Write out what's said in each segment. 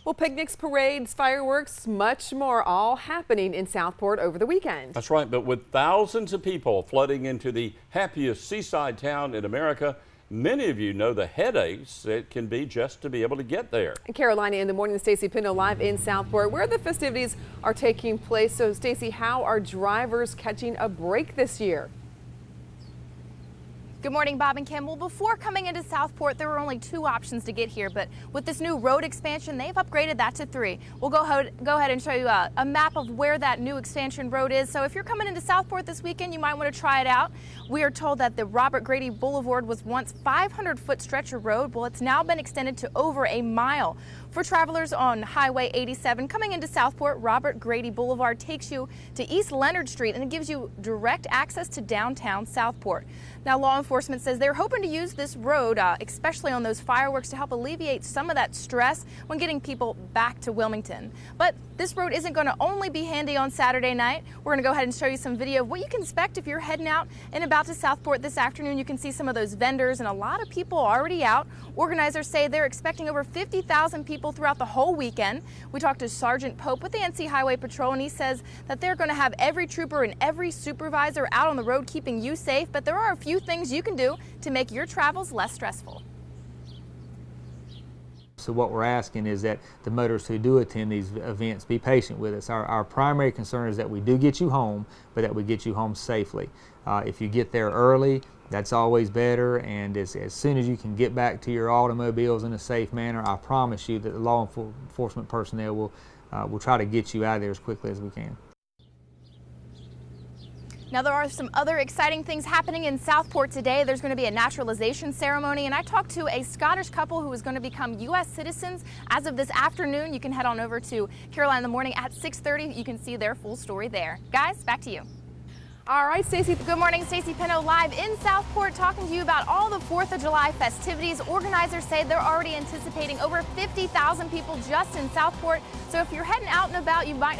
Well, picnics, parades, fireworks, much more all happening in Southport over the weekend. That's right, but with thousands of people flooding into the happiest seaside town in America, many of you know the headaches it can be just to be able to get there. Carolina in the morning, Stacey Pinto live in Southport where the festivities are taking place. So Stacey, how are drivers catching a break this year? Good morning, Bob and Kim. Well, before coming into Southport, there were only 2 options to get here, but with this new road expansion, they've upgraded that to 3. We'll go ahead and show you a map of where that new expansion road is. So if you're coming into Southport this weekend, you might want to try it out. We are told that the Robert Grady Boulevard was once 500-foot stretch of road. Well, it's now been extended to over a mile. For travelers on Highway 87 coming into Southport, Robert Grady Boulevard takes you to East Leonard Street and it gives you direct access to downtown Southport. Now, law enforcement says they're hoping to use this road, especially on those fireworks, to help alleviate some of that stress when getting people back to Wilmington. But this road isn't going to only be handy on Saturday night. We're going to go ahead and show you some video of what you can expect if you're heading out and about to Southport this afternoon. You can see some of those vendors and a lot of people already out. Organizers say they're expecting over 50,000 people throughout the whole weekend. We talked to Sergeant Pope with the NC Highway Patrol, and he says that they're going to have every trooper and every supervisor out on the road keeping you safe, but there are a few things you can do to make your travels less stressful. So what we're asking is that the motorists who do attend these events be patient with us. Our primary concern is that we do get you home, but that we get you home safely. If you get there early, that's always better, and as soon as you can get back to your automobiles in a safe manner, I promise you that the law enforcement personnel will try to get you out of there as quickly as we can. Now, there are some other exciting things happening in Southport today. There's going to be a naturalization ceremony, and I talked to a Scottish couple who is going to become U.S. citizens as of this afternoon. You can head on over to Carolina in the morning at 6:30. You can see their full story there. Guys, back to you. All right, Stacey. Good morning, Stacey Pinto live in Southport talking to you about all the 4th of July festivities. Organizers say they're already anticipating over 50,000 people just in Southport. So if you're heading out and about, you might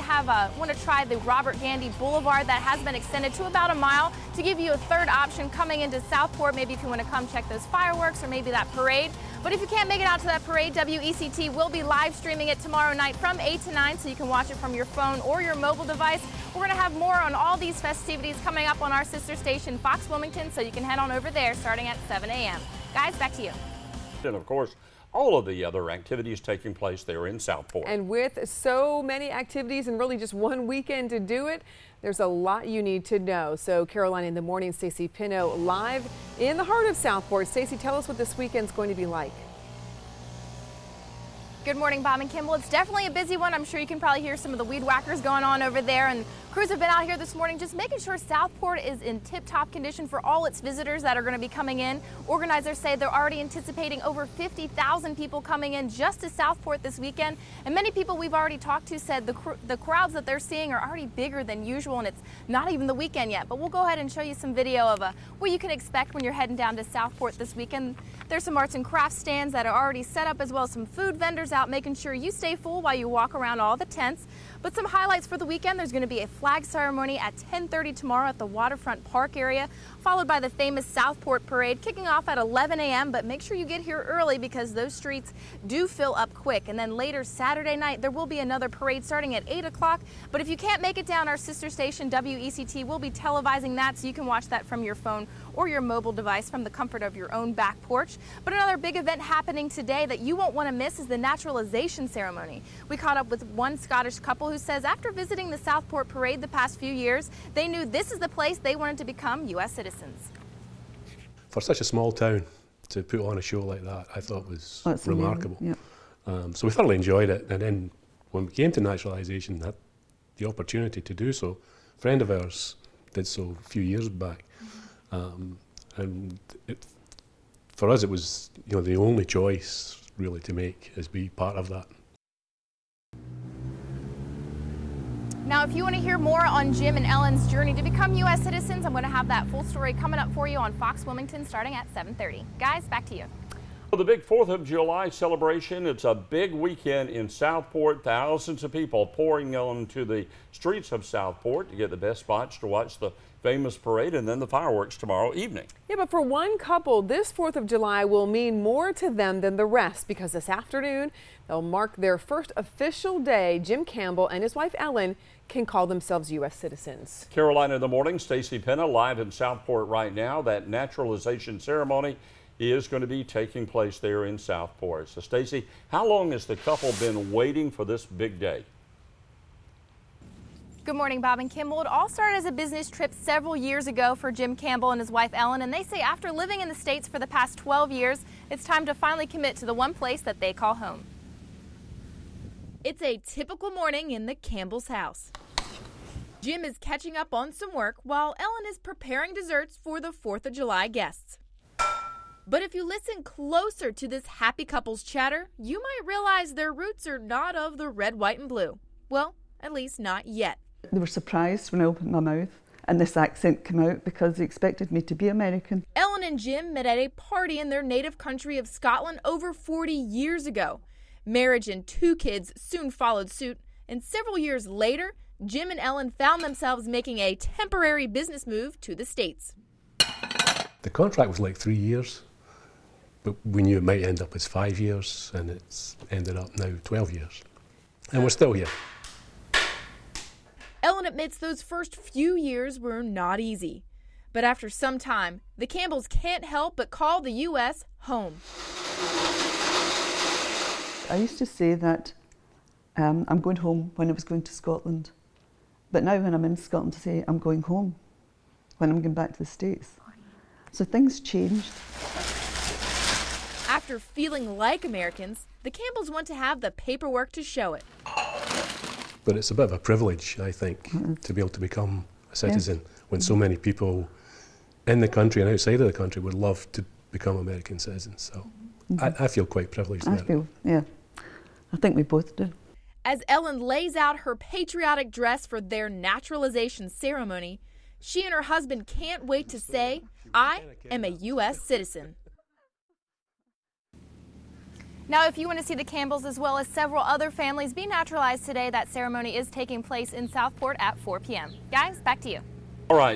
want to try the Robert Grady Boulevard that has been extended to about a mile to give you a third option coming into Southport. Maybe if you want to come check those fireworks or maybe that parade. But if you can't make it out to that parade, WECT will be live streaming it tomorrow night from 8 to 9, so you can watch it from your phone or your mobile device. We're going to have more on all these festivities coming up on our sister station, Fox Wilmington, so you can head on over there starting at 7 a.m. Guys, back to you. And of course, all of the other activities taking place there in Southport. And with so many activities and really just one weekend to do it, there's a lot you need to know. So Carolina in the morning, Stacey Pinto live in the heart of Southport. Stacey, tell us what this weekend's going to be like. Good morning, Bob and Kim. Well, it's definitely a busy one. I'm sure you can probably hear some of the weed whackers going on over there. And crews have been out here this morning just making sure Southport is in tip-top condition for all its visitors that are going to be coming in. Organizers say they're already anticipating over 50,000 people coming in just to Southport this weekend. And many people we've already talked to said the crowds that they're seeing are already bigger than usual, and it's not even the weekend yet. But we'll go ahead and show you some video of what you can expect when you're heading down to Southport this weekend. There's some arts and crafts stands that are already set up, as well as some food vendors out making sure you stay full while you walk around all the tents. But some highlights for the weekend: there's going to be a flag ceremony at 10:30 tomorrow at the Waterfront Park area, followed by the famous Southport Parade kicking off at 11 a.m. But make sure you get here early because those streets do fill up quick. And then later Saturday night, there will be another parade starting at 8 o'clock. But if you can't make it down, our sister station, WECT, will be televising that, so you can watch that from your phone or your mobile device from the comfort of your own back porch. But another big event happening today that you won't want to miss is the naturalization ceremony. We caught up with one Scottish couple who says after visiting the Southport Parade the past few years, they knew this is the place they wanted to become U.S. citizens. For such a small town to put on a show like that, I thought was remarkable. Yeah. So we thoroughly enjoyed it, and then when we came to naturalisation, had the opportunity to do so. A friend of ours did so a few years back, and for us it was the only choice really to make, is be part of that. Now, if you want to hear more on Jim and Ellen's journey to become U.S. citizens, I'm going to have that full story coming up for you on Fox Wilmington starting at 7:30. Guys, back to you. For the big 4th of July celebration, it's a big weekend in Southport. Thousands of people pouring onto the streets of Southport to get the best spots to watch the famous parade and then the fireworks tomorrow evening. Yeah, but for one couple, this 4th of July will mean more to them than the rest because this afternoon They'll mark their first official day. Jim Campbell and his wife Ellen can call themselves U.S. citizens. Carolina in the morning, Stacey Penna live in Southport right now. That naturalization ceremony is going to be taking place there in Southport. So Stacey, how long has the couple been waiting for this big day? Good morning, Bob and Kim. Well, it all started as a business trip several years ago for Jim Campbell and his wife Ellen, and they say after living in the States for the past 12 years, it's time to finally commit to the one place that they call home. It's a typical morning in the Campbell's house. Jim is catching up on some work while Ellen is preparing desserts for the 4th of July guests. But if you listen closer to this happy couple's chatter, you might realize their roots are not of the red, white, and blue. Well, at least not yet. They were surprised when I opened my mouth and this accent came out because they expected me to be American. Ellen and Jim met at a party in their native country of Scotland over 40 years ago. Marriage and 2 kids soon followed suit, and several years later, Jim and Ellen found themselves making a temporary business move to the States. The contract was like 3 years, but we knew it might end up as 5 years, and it's ended up now 12 years. And we're still here. Ellen admits those first few years were not easy. But after some time, the Campbells can't help but call the U.S. home. I used to say that I'm going home when I was going to Scotland. But now when I'm in Scotland, I say I'm going home when I'm going back to the States. So things changed. After feeling like Americans, the Campbells want to have the paperwork to show it. But it's a bit of a privilege, I think, to be able to become a citizen when so many people in the country and outside of the country would love to become American citizens. So I feel quite privileged. I think we both do. As Ellen lays out her patriotic dress for their naturalization ceremony, she and her husband can't wait to say, "I am a U.S. citizen." Now, if you want to see the Campbells as well as several other families be naturalized today, that ceremony is taking place in Southport at 4 p.m. Guys, back to you. All right.